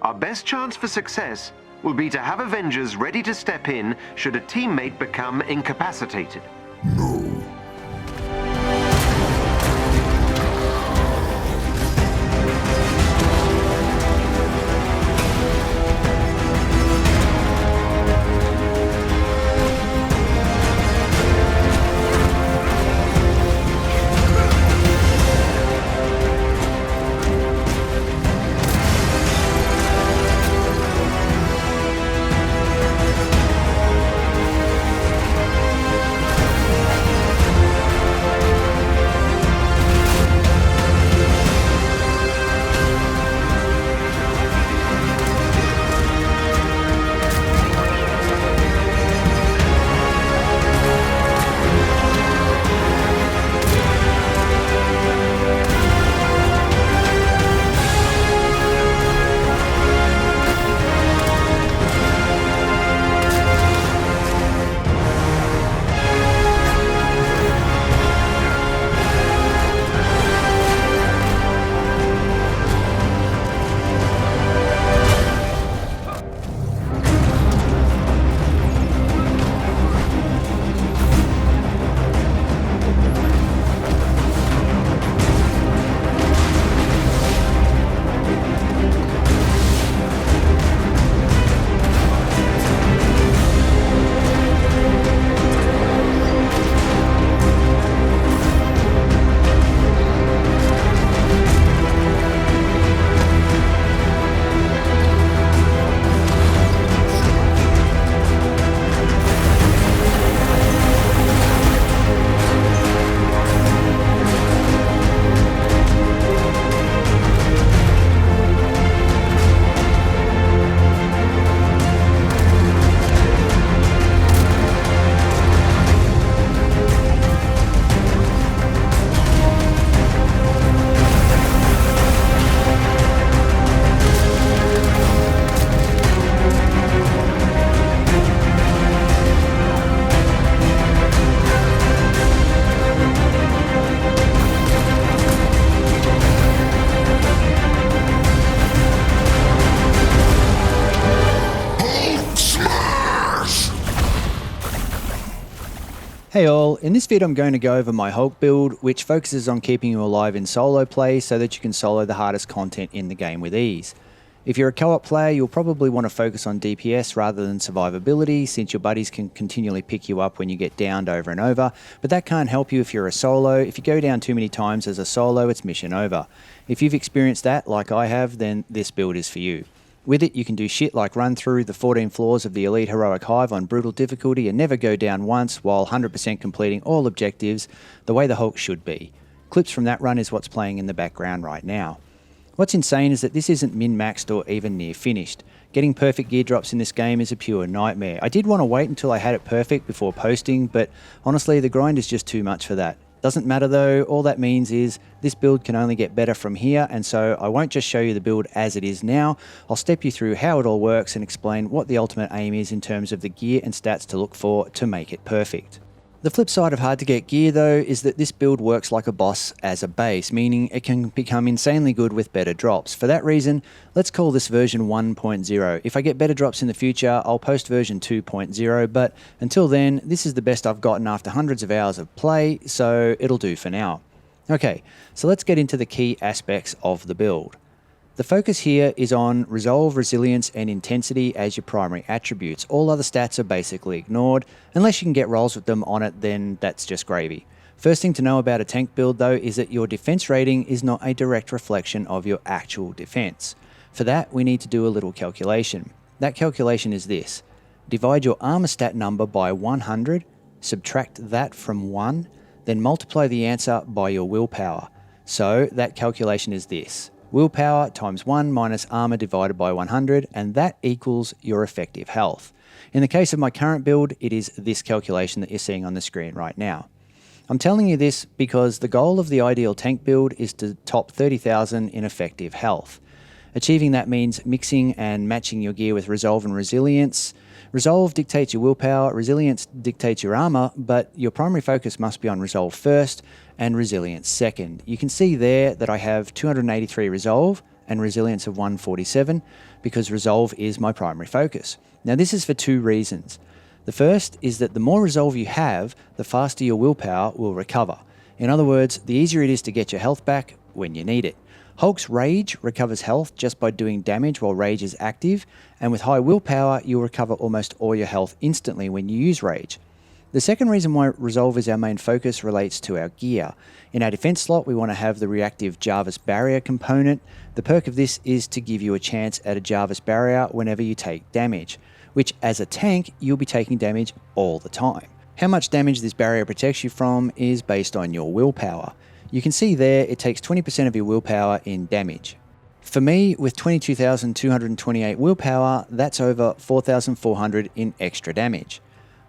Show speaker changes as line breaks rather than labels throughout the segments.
Our best chance for success will be to have Avengers ready to step in should a teammate become incapacitated.
No.
Hey all, in this vid I'm going to go over my Hulk build, which focuses on keeping you alive in solo play so that you can solo the hardest content in the game with ease. If you're a co-op player, you'll probably want to focus on DPS rather than survivability, since your buddies can continually pick you up when you get downed over and over, but that can't help you if you're a solo. If you go down too many times as a solo, it's mission over. If you've experienced that, like I have, then this build is for you. With it, you can do shit like run through the 14 floors of the Elite Heroic Hive on brutal difficulty and never go down once while 100% completing all objectives the way the Hulk should be. Clips from that run is what's playing in the background right now. What's insane is that this isn't min-maxed or even near finished. Getting perfect gear drops in this game is a pure nightmare. I did want to wait until I had it perfect before posting, but honestly the grind is just too much for that. Doesn't matter though, all that means is this build can only get better from here, and so I won't just show you the build as it is now, I'll step you through how it all works and explain what the ultimate aim is in terms of the gear and stats to look for to make it perfect. The flip side of hard to get gear though is that this build works like a boss as a base, meaning it can become insanely good with better drops. For that reason, let's call this version 1.0. If I get better drops in the future, I'll post version 2.0, but until then, this is the best I've gotten after hundreds of hours of play, so it'll do for now. Okay, so let's get into the key aspects of the build. The focus here is on resolve, resilience, and intensity as your primary attributes. All other stats are basically ignored. Unless you can get rolls with them on it, then that's just gravy. First thing to know about a tank build though is that your defense rating is not a direct reflection of your actual defense. For that, we need to do a little calculation. That calculation is this. Divide your armor stat number by 100, subtract that from 1, then multiply the answer by your willpower. So that calculation is this. Willpower times 1 minus armor divided by 100, and that equals your effective health. In the case of my current build, it is this calculation that you're seeing on the screen right now. I'm telling you this because the goal of the ideal tank build is to top 30,000 in effective health. Achieving that means mixing and matching your gear with resolve and resilience. Resolve dictates your willpower, resilience dictates your armor, but your primary focus must be on resolve first and resilience second. You can see there that I have 283 resolve and resilience of 147 because resolve is my primary focus. Now this is for two reasons. The first is that the more resolve you have, the faster your willpower will recover. In other words, the easier it is to get your health back when you need it. Hulk's Rage recovers health just by doing damage while Rage is active, and with high willpower, you'll recover almost all your health instantly when you use Rage. The second reason why Resolve is our main focus relates to our gear. In our defense slot, we want to have the reactive Jarvis Barrier component. The perk of this is to give you a chance at a Jarvis Barrier whenever you take damage, which as a tank, you'll be taking damage all the time. How much damage this barrier protects you from is based on your willpower. You can see there it takes 20% of your willpower in damage. For me, with 22,228 willpower, that's over 4,400 in extra damage.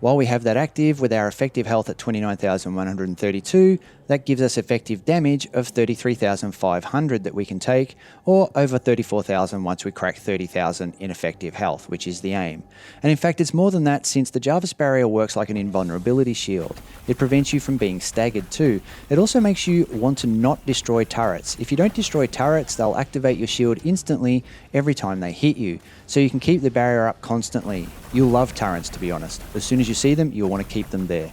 While we have that active with our effective health at 29,132, that gives us effective damage of 33,500 that we can take, or over 34,000 once we crack 30,000 in effective health, which is the aim. And in fact, it's more than that since the Jarvis Barrier works like an invulnerability shield. It prevents you from being staggered too. It also makes you want to not destroy turrets. If you don't destroy turrets, they'll activate your shield instantly every time they hit you, so you can keep the barrier up constantly. You'll love turrets, to be honest. As soon as you see them, you'll want to keep them there.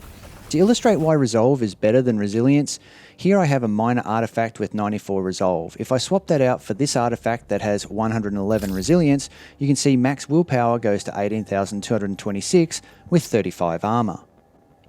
To illustrate why Resolve is better than Resilience, here I have a minor artifact with 94 Resolve. If I swap that out for this artifact that has 111 Resilience, you can see max willpower goes to 18,226 with 35 armor.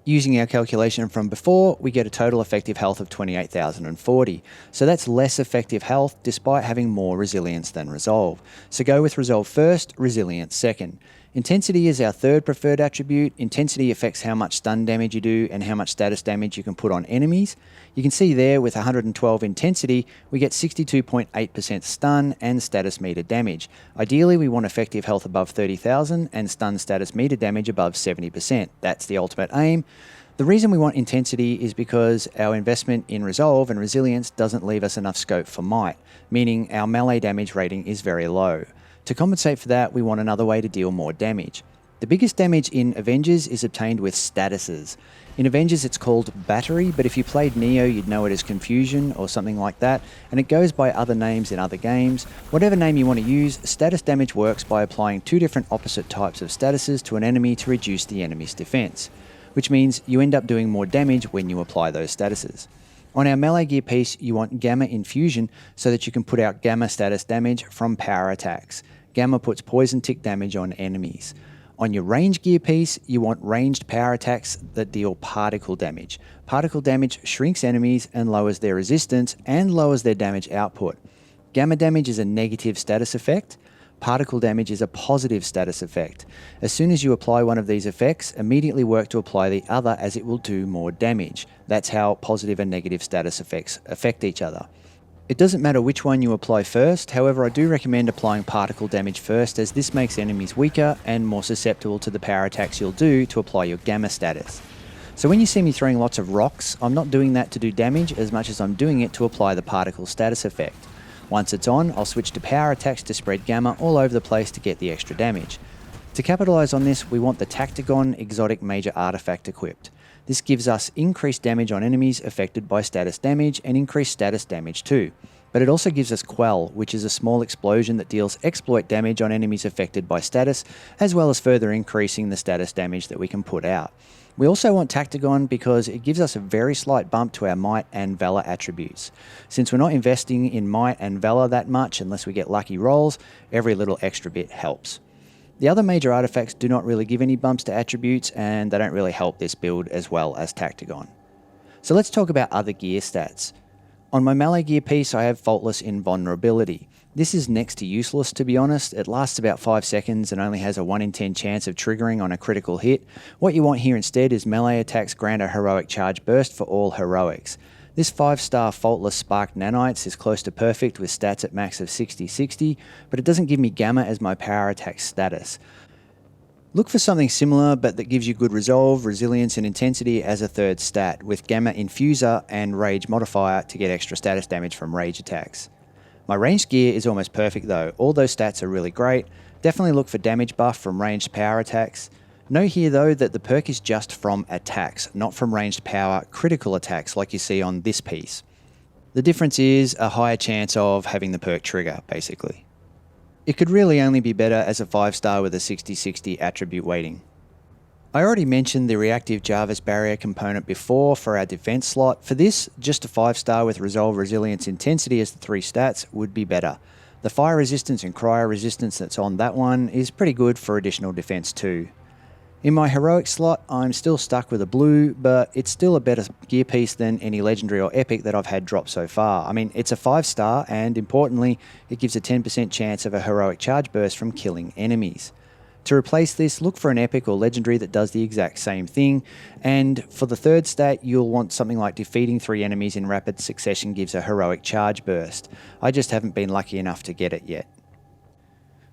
Using our calculation from before, we get a total effective health of 28,040. So that's less effective health despite having more resilience than Resolve. So go with Resolve first, Resilience second. Intensity is our third preferred attribute. Intensity affects how much stun damage you do and how much status damage you can put on enemies. You can see there with 112 intensity, we get 62.8% stun and status meter damage. Ideally, we want effective health above 30,000 and stun status meter damage above 70%. That's the ultimate aim. The reason we want intensity is because our investment in Resolve and Resilience doesn't leave us enough scope for might, meaning our melee damage rating is very low. To compensate for that, we want another way to deal more damage. The biggest damage in Avengers is obtained with statuses. In Avengers it's called Battery, but if you played Neo you'd know it as Confusion or something like that, and it goes by other names in other games. Whatever name you want to use, status damage works by applying two different opposite types of statuses to an enemy to reduce the enemy's defense, which means you end up doing more damage when you apply those statuses. On our melee gear piece, you want Gamma Infusion so that you can put out Gamma status damage from power attacks. Gamma puts poison tick damage on enemies. On your range gear piece, you want ranged power attacks that deal particle damage. Particle damage shrinks enemies and lowers their resistance and lowers their damage output. Gamma damage is a negative status effect. Particle damage is a positive status effect. As soon as you apply one of these effects, immediately work to apply the other as it will do more damage. That's how positive and negative status effects affect each other. It doesn't matter which one you apply first, however I do recommend applying particle damage first as this makes enemies weaker and more susceptible to the power attacks you'll do to apply your Gamma status. So when you see me throwing lots of rocks, I'm not doing that to do damage as much as I'm doing it to apply the particle status effect. Once it's on, I'll switch to power attacks to spread Gamma all over the place to get the extra damage. To capitalise on this, we want the Tactagon Exotic Major Artifact equipped. This gives us increased damage on enemies affected by status damage and increased status damage too. But it also gives us Quell, which is a small explosion that deals exploit damage on enemies affected by status, as well as further increasing the status damage that we can put out. We also want Tactagon because it gives us a very slight bump to our Might and Valor attributes. Since we're not investing in Might and Valor that much unless we get lucky rolls, every little extra bit helps. The other major artifacts do not really give any bumps to attributes and they don't really help this build as well as Tactagon. So let's talk about other gear stats. On my melee gear piece I have Faultless Invulnerability. This is next to useless to be honest. It lasts about 5 seconds and only has a 1 in 10 chance of triggering on a critical hit. What you want here instead is melee attacks grant a heroic charge burst for all heroics. This 5-star Faultless Spark Nanites is close to perfect with stats at max of 60-60, but it doesn't give me Gamma as my power attack status. Look for something similar but that gives you good resolve, resilience and intensity as a third stat, with Gamma Infuser and Rage Modifier to get extra status damage from rage attacks. My ranged gear is almost perfect though, all those stats are really great. Definitely look for damage buff from ranged power attacks. Note here though that the perk is just from attacks, not from ranged power critical attacks like you see on this piece. The difference is a higher chance of having the perk trigger, basically. It could really only be better as a 5-star with a 60/60 attribute weighting. I already mentioned the reactive Jarvis barrier component before for our defense slot. For this, just a 5-star with Resolve, Resilience, Intensity as the 3 stats would be better. The fire resistance and cryo resistance that's on that one is pretty good for additional defense too. In my heroic slot, I'm still stuck with a blue, but it's still a better gear piece than any legendary or epic that I've had drop so far. I mean, it's a 5-star, and importantly, it gives a 10% chance of a heroic charge burst from killing enemies. To replace this, look for an epic or legendary that does the exact same thing, and for the 3rd stat, you'll want something like defeating 3 enemies in rapid succession gives a heroic charge burst. I just haven't been lucky enough to get it yet.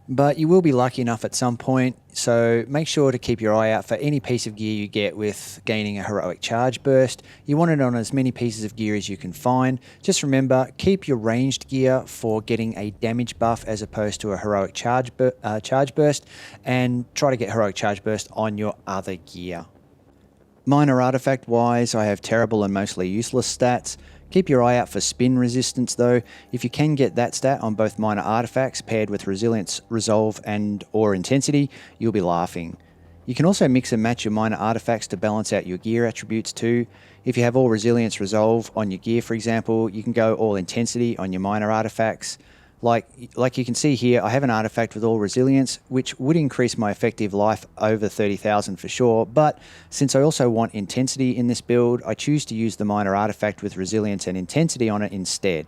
But you will be lucky enough at some point, so make sure to keep your eye out for any piece of gear you get with gaining a heroic charge burst. You want it on as many pieces of gear as you can find. Just remember, keep your ranged gear for getting a damage buff as opposed to a heroic charge burst, and try to get heroic charge burst on your other gear. Minor artifact wise, I have terrible and mostly useless stats. Keep your eye out for spin resistance though. If you can get that stat on both minor artifacts paired with resilience, resolve and or intensity, you'll be laughing. You can also mix and match your minor artifacts to balance out your gear attributes too. If you have all resilience resolve on your gear, for example, you can go all intensity on your minor artifacts. Like you can see here, I have an artifact with all resilience, which would increase my effective life over 30,000 for sure, but since I also want intensity in this build, I choose to use the minor artifact with resilience and intensity on it instead.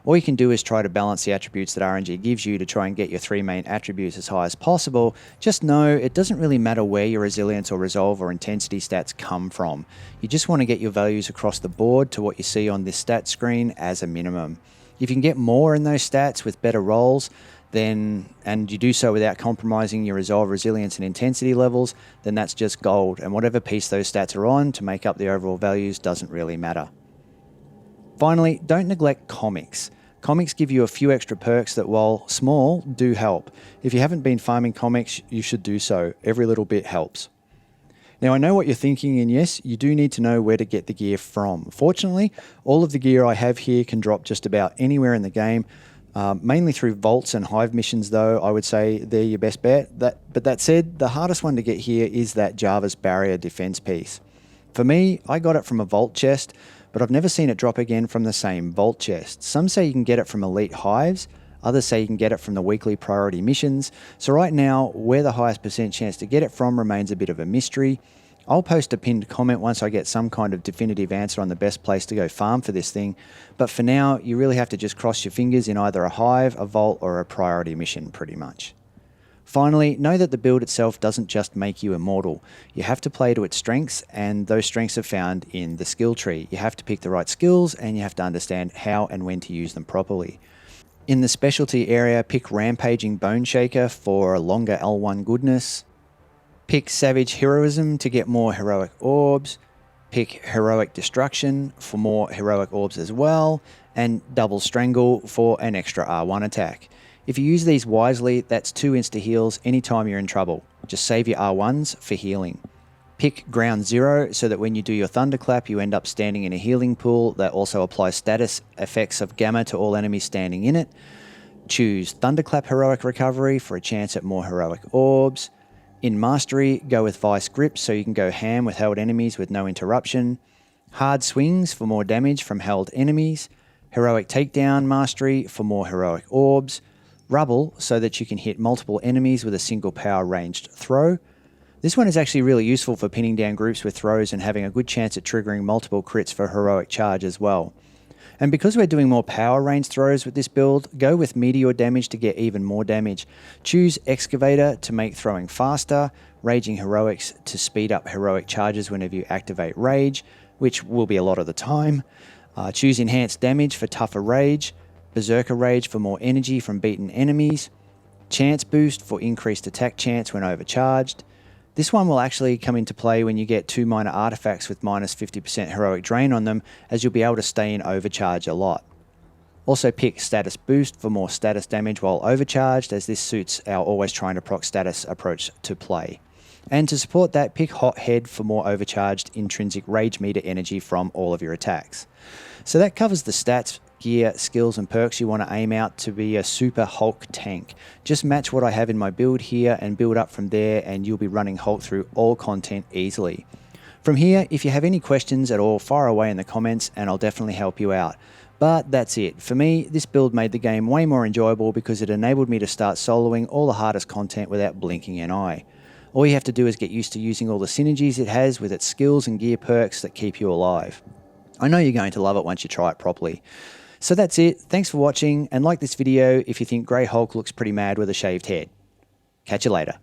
All you can do is try to balance the attributes that RNG gives you to try and get your 3 main attributes as high as possible. Just know it doesn't really matter where your resilience or resolve or intensity stats come from. You just want to get your values across the board to what you see on this stat screen as a minimum. If you can get more in those stats with better rolls, and you do so without compromising your resolve, resilience and intensity levels, then that's just gold, and whatever piece those stats are on to make up the overall values doesn't really matter. Finally, don't neglect comics. Comics give you a few extra perks that, while small, do help. If you haven't been farming comics, you should do so. Every little bit helps. Now, I know what you're thinking, and yes, you do need to know where to get the gear from. Fortunately, all of the gear I have here can drop just about anywhere in the game, mainly through vaults and hive missions, though I would say they're your best bet. But that said, the hardest one to get here is that Jarvis barrier defense piece. For me, I got it from a vault chest, but I've never seen it drop again from the same vault chest. Some say you can get it from elite hives, others say you can get it from the weekly priority missions. So right now, where the highest % chance to get it from remains a bit of a mystery. I'll post a pinned comment once I get some kind of definitive answer on the best place to go farm for this thing, but for now, you really have to just cross your fingers in either a hive, a vault, or a priority mission pretty much. Finally, know that the build itself doesn't just make you immortal. You have to play to its strengths, and those strengths are found in the skill tree. You have to pick the right skills, and you have to understand how and when to use them properly. In the specialty area, pick Rampaging Bone Shaker for longer L1 goodness. Pick Savage Heroism to get more heroic orbs. Pick Heroic Destruction for more heroic orbs as well. And Double Strangle for an extra R1 attack. If you use these wisely, that's 2 insta-heals anytime you're in trouble. Just save your R1s for healing. Pick Ground Zero so that when you do your Thunderclap, you end up standing in a healing pool that also applies status effects of Gamma to all enemies standing in it. Choose Thunderclap Heroic Recovery for a chance at more heroic orbs. In Mastery, go with Vice Grip so you can go ham with held enemies with no interruption. Hard Swings for more damage from held enemies. Heroic Takedown Mastery for more heroic orbs. Rubble so that you can hit multiple enemies with a single power ranged throw. This one is actually really useful for pinning down groups with throws and having a good chance at triggering multiple crits for heroic charge as well. And because we're doing more power range throws with this build, go with Meteor Damage to get even more damage. Choose Excavator to make throwing faster, Raging Heroics to speed up heroic charges whenever you activate Rage, which will be a lot of the time. Choose Enhanced Damage for tougher Rage, Berserker Rage for more energy from beaten enemies, Chance Boost for increased attack chance when overcharged. This one will actually come into play when you get 2 minor artifacts with minus 50% heroic drain on them, as you'll be able to stay in overcharge a lot. Also pick Status Boost for more status damage while overcharged, as this suits our always trying to proc status approach to play. And to support that, pick Hot Head for more overcharged intrinsic rage meter energy from all of your attacks. So that covers the stats. gear, skills and perks you want to aim out to be a super Hulk tank. Just match what I have in my build here and build up from there, and you'll be running Hulk through all content easily. From here, if you have any questions at all, fire away in the comments and I'll definitely help you out. But that's it. For me, this build made the game way more enjoyable because it enabled me to start soloing all the hardest content without blinking an eye. All you have to do is get used to using all the synergies it has with its skills and gear perks that keep you alive. I know you're going to love it once you try it properly. So that's it. Thanks for watching, and like this video if you think Grey Hulk looks pretty mad with a shaved head. Catch you later.